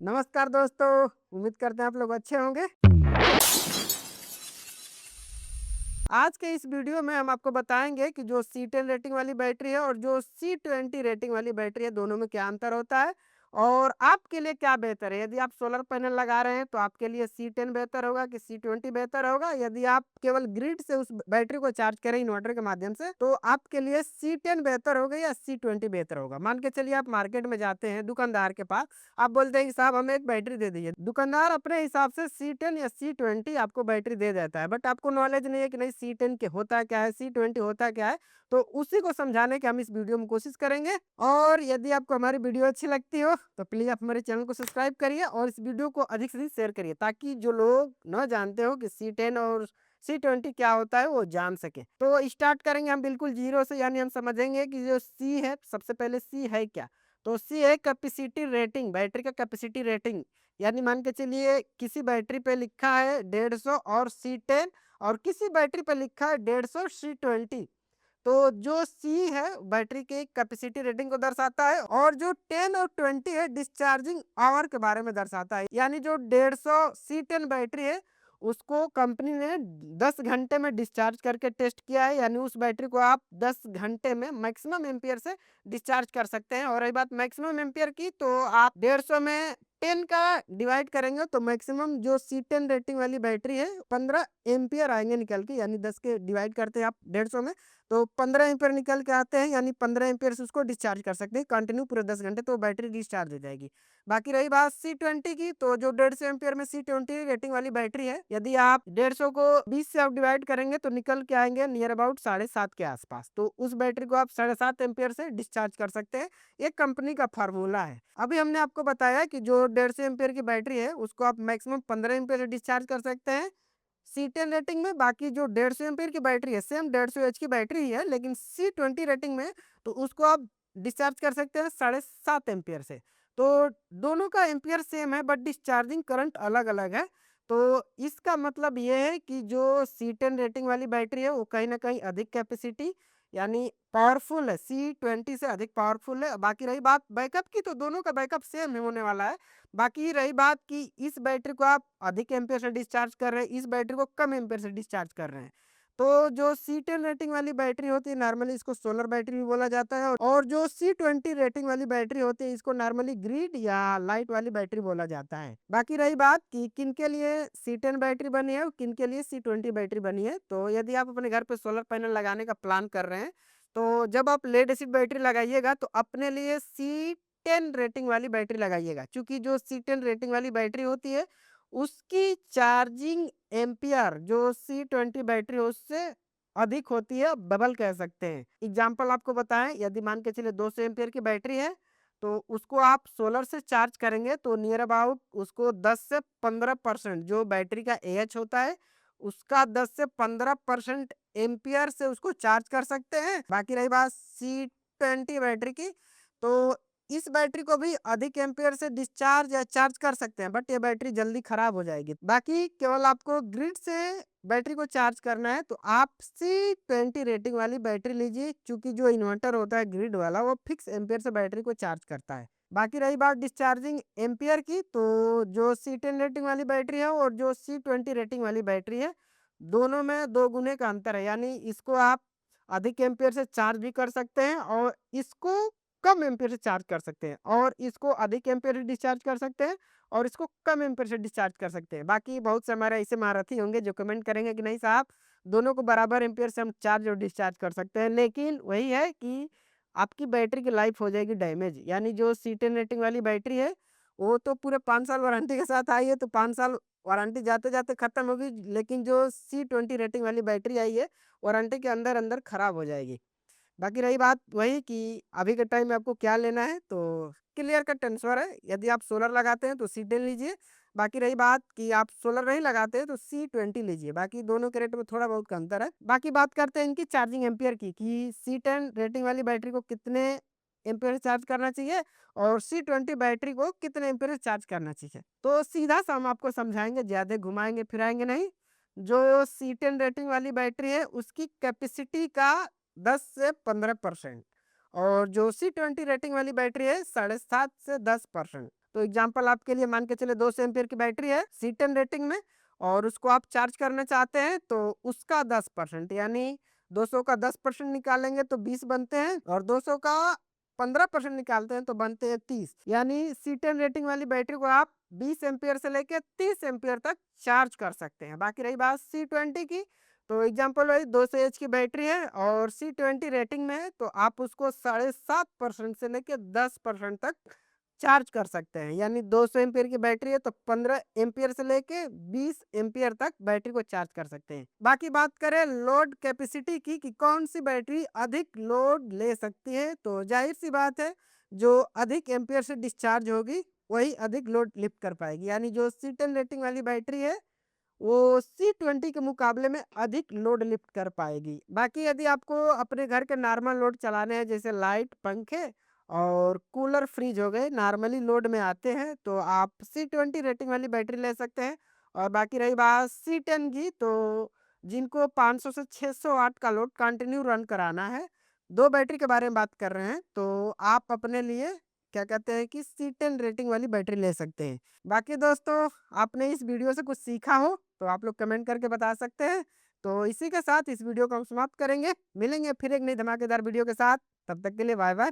नमस्कार दोस्तों, उम्मीद करते हैं आप लोग अच्छे होंगे। आज के इस वीडियो में हम आपको बताएंगे कि जो C10 रेटिंग वाली बैटरी है और जो C20 रेटिंग वाली बैटरी है, दोनों में क्या अंतर होता है और आपके लिए क्या बेहतर है। यदि आप सोलर पैनल लगा रहे हैं तो आपके लिए C10 बेहतर होगा कि C20 बेहतर होगा। यदि आप केवल ग्रिड से उस बैटरी को चार्ज करें इन्वर्टर के माध्यम से, तो आपके लिए C10 बेहतर होगा या C20 बेहतर होगा। मान के चलिए आप मार्केट में जाते हैं दुकानदार के पास, आप बोलते हैं कि साहब हमें एक बैटरी दे दीजिए। दुकानदार अपने हिसाब से C10 या C20 आपको बैटरी दे देता है, बट आपको नॉलेज नहीं है कि नहीं C10 के होता क्या है, C20 होता क्या है। तो उसी को समझाने की हम इस वीडियो में कोशिश करेंगे। और यदि आपको हमारी वीडियो अच्छी लगती हो तो प्लीज आप हमारे चैनल को सब्सक्राइब करिए और इस वीडियो को अधिक से अधिक शेयर करिए, ताकि जो लोग न जानते हो कि C10 और C20 क्या होता है वो जान सके। तो स्टार्ट करेंगे हम बिल्कुल जीरो से, यानी हम समझेंगे कि जो C है, सबसे पहले C है क्या। तो सी है कैपेसिटी रेटिंग, बैटरी का कैपेसिटी रेटिंग। यानी मान के चलिए किसी बैटरी पे लिखा है 150 और C10, और किसी बैटरी पे लिखा है 150 C20। तो जो सी है बैटरी की कैपेसिटी रेटिंग को दर्शाता है, और जो 10 और 20 है डिस्चार्जिंग आवर के बारे में दर्शाता है। यानी जो 150 C10 बैटरी है उसको कंपनी ने 10 घंटे में डिस्चार्ज करके टेस्ट किया है। यानी उस बैटरी को आप 10 घंटे में मैक्सिमम एम्पियर से डिस्चार्ज कर सकते हैं। और रही बात मैक्सिमम एम्पियर की, तो आप 150 में 10 का डिवाइड करेंगे तो मैक्सिमम जो C10 रेटिंग वाली बैटरी है 15 एम्पियर आएंगे निकल के। यानी 10 के डिवाइड करते हैं आप 150 में तो 15 एम्पियर निकल के आते हैं। यानी 15 एम्पियर से उसको डिस्चार्ज कर सकते हैं कंटिन्यू पूरे 10 घंटे, तो बैटरी डिस्चार्ज हो जाएगी। बाकी रही बात C20 की, तो जो 150 एम्पियर में C20 रेटिंग वाली बैटरी है, यदि आप 150 को 20 से आप डिवाइड करेंगे तो निकल के आएंगे नियर अबाउट 7.5 के आसपास। तो उस बैटरी को आप 7.5 एम्पियर से डिस्चार्ज कर सकते हैं। एक कंपनी का फार्मूला है। अभी हमने आपको बताया कि जो 150 एम्पियर की बैटरी है उसको आप मैक्सिमम 15 एम्पियर से डिस्चार्ज कर सकते हैं C10 रेटिंग में। बाकी जो 150 एम्पीयर की बैटरी है, सेम 150 एच की बैटरी ही है, लेकिन C20 रेटिंग में तो उसको आप डिस्चार्ज कर सकते हैं 7.5 एम्पीयर से। तो दोनों का एम्पियर सेम है, बट डिस्चार्जिंग करंट अलग अलग है। तो इसका मतलब ये है कि जो C10 रेटिंग वाली बैटरी है वो कहीं ना कहीं अधिक कैपेसिटी यानी पावरफुल है, C20 से अधिक पावरफुल है। बाकी रही बात बैकअप की, तो दोनों का बैकअप सेम होने वाला है। बाकी रही बात कि इस बैटरी को आप अधिक एम्पेयर से डिस्चार्ज कर रहे हैं, इस बैटरी को कम एम्पेयर से डिस्चार्ज कर रहे हैं। तो जो C10 रेटिंग वाली बैटरी होती है नॉर्मली इसको सोलर बैटरी भी बोला जाता है, और जो C20 रेटिंग वाली बैटरी होती है इसको नॉर्मली ग्रिड या लाइट वाली बैटरी बोला जाता है। बाकी रही बात कि किन के लिए C10 बैटरी बनी है और किन के लिए C20 बैटरी बनी है, तो यदि आप अपने घर पे सोलर पैनल लगाने का प्लान कर रहे हैं, तो जब आप लेड एसिड बैटरी लगाइएगा तो अपने लिए C10 रेटिंग वाली बैटरी लगाइएगा, क्योंकि जो C10 रेटिंग वाली बैटरी होती है उसकी चार्जिंग एम्पियर जो C20 बैटरी है उससे अधिक होती है, डबल कह सकते हैं। एग्जाम्पल आपको बताएं, यदि मान के चलिए 200 एम्पियर की बैटरी है तो उसको आप सोलर से चार्ज करेंगे तो नियर अबाउट उसको 10 से 15% जो बैटरी का AH होता है उसका 10 से 15% एम्पियर से उसको चार्ज कर सकते हैं। बाकी रही बात C20 बैटरी की, तो इस बैटरी को भी अधिक एम्पियर से डिस्चार्ज या चार्ज कर सकते हैं, बट ये बैटरी जल्दी खराब हो जाएगी। बाकी केवल आपको ग्रिड से बैटरी को चार्ज करना है तो आप C20 रेटिंग वाली बैटरी लीजिए, क्योंकि जो इन्वर्टर होता है ग्रिड वाला वो फिक्स एम्पियर से बैटरी को चार्ज करता है। बाकी रही बात डिस्चार्जिंग एम्पियर की, तो जो C10 रेटिंग वाली बैटरी है और जो C20 रेटिंग वाली बैटरी है दोनों में 2 गुने का अंतर है। यानी इसको आप अधिक एम्पियर से चार्ज भी कर सकते हैं और इसको कम एम्पियर से चार्ज कर सकते हैं, और इसको अधिक एम्पियर से डिस्चार्ज कर सकते हैं और इसको कम एम्पियर से डिस्चार्ज कर सकते हैं। बाकी बहुत से हमारे ऐसे महारथी होंगे जो कमेंट करेंगे कि नहीं साहब दोनों को बराबर एम्पियर से हम चार्ज और डिस्चार्ज कर सकते हैं, लेकिन वही है कि आपकी बैटरी की लाइफ हो जाएगी डैमेज। यानी जो C10 रेटिंग वाली बैटरी है वो तो पूरे 5 साल वारंटी के साथ आई है, तो 5 साल वारंटी जाते जाते खत्म होगी, लेकिन जो C20 रेटिंग वाली बैटरी आई है वारंटी के अंदर अंदर खराब हो जाएगी। बाकी रही बात वही कि अभी के टाइम में आपको क्या लेना है, तो क्लियर कट आंसर है, यदि आप सोलर लगाते हैं तो C10 लीजिए। बाकी रही बात कि आप सोलर नहीं लगाते हैं तो C20 लीजिए। बाकी दोनों के रेट में थोड़ा बहुत का अंतर है। बाकी बात करते हैं इनकी चार्जिंग एम्पियर की कि C10 रेटिंग वाली बैटरी को कितने एम्पियर चार्ज करना चाहिए और C20 बैटरी को कितने एम्पियर चार्ज करना चाहिए। तो सीधा सा हम आपको समझाएंगे, ज्यादा घुमाएंगे फिराएंगे नहीं। जो C10 रेटिंग वाली बैटरी है उसकी कैपेसिटी का 10 से 15% और जो C20 रेटिंग वाली बैटरी है 7.5 से 10%। तो एग्जाम्पल आपके लिए मान के चले 200 एम्पियर की बैटरी है C10 रेटिंग में, और उसको आप चार्ज करना चाहते हैं तो उसका 10%, यानी 200 का 10% निकालेंगे तो 20 बनते हैं, और 200 का 15% निकालते हैं तो बनते हैं 30। यानी C10 रेटिंग वाली बैटरी को आप 20 एम्पियर से लेके 30 एम्पियर तक चार्ज कर सकते हैं। बाकी रही बात C20 की, तो एग्जाम्पल वाइज 200 एच की बैटरी है और C20 रेटिंग में है, तो आप उसको 7.5% से लेके 10% तक चार्ज कर सकते हैं। यानी 200 एम्पियर की बैटरी है तो 15 एम्पियर से लेके 20 एम्पियर तक बैटरी को चार्ज कर सकते हैं। बाकी बात करें लोड कैपेसिटी की कि कौन सी बैटरी अधिक लोड ले सकती है, तो जाहिर सी बात है जो अधिक एम्पियर से डिस्चार्ज होगी वही अधिक लोड लिफ्ट कर पाएगी। यानी जो C10 रेटिंग वाली बैटरी है वो C20 के मुकाबले में अधिक लोड लिफ्ट कर पाएगी। बाकी यदि आपको अपने घर के नॉर्मल लोड चलाने हैं, जैसे लाइट, पंखे और कूलर, फ्रिज हो गए, नॉर्मली लोड में आते हैं, तो आप C20 रेटिंग वाली बैटरी ले सकते हैं। और बाकी रही बात C10 की, तो जिनको 500 से 600 वाट का लोड कंटिन्यू रन कराना है, 2 बैटरी के बारे में बात कर रहे हैं, तो आप अपने लिए क्या कहते हैं कि C10 रेटिंग वाली बैटरी ले सकते हैं। बाकी दोस्तों, आपने इस वीडियो से कुछ सीखा हो तो आप लोग कमेंट करके बता सकते हैं। तो इसी के साथ इस वीडियो को हम समाप्त करेंगे। मिलेंगे फिर एक नई धमाकेदार वीडियो के साथ। तब तक के लिए बाय बाय।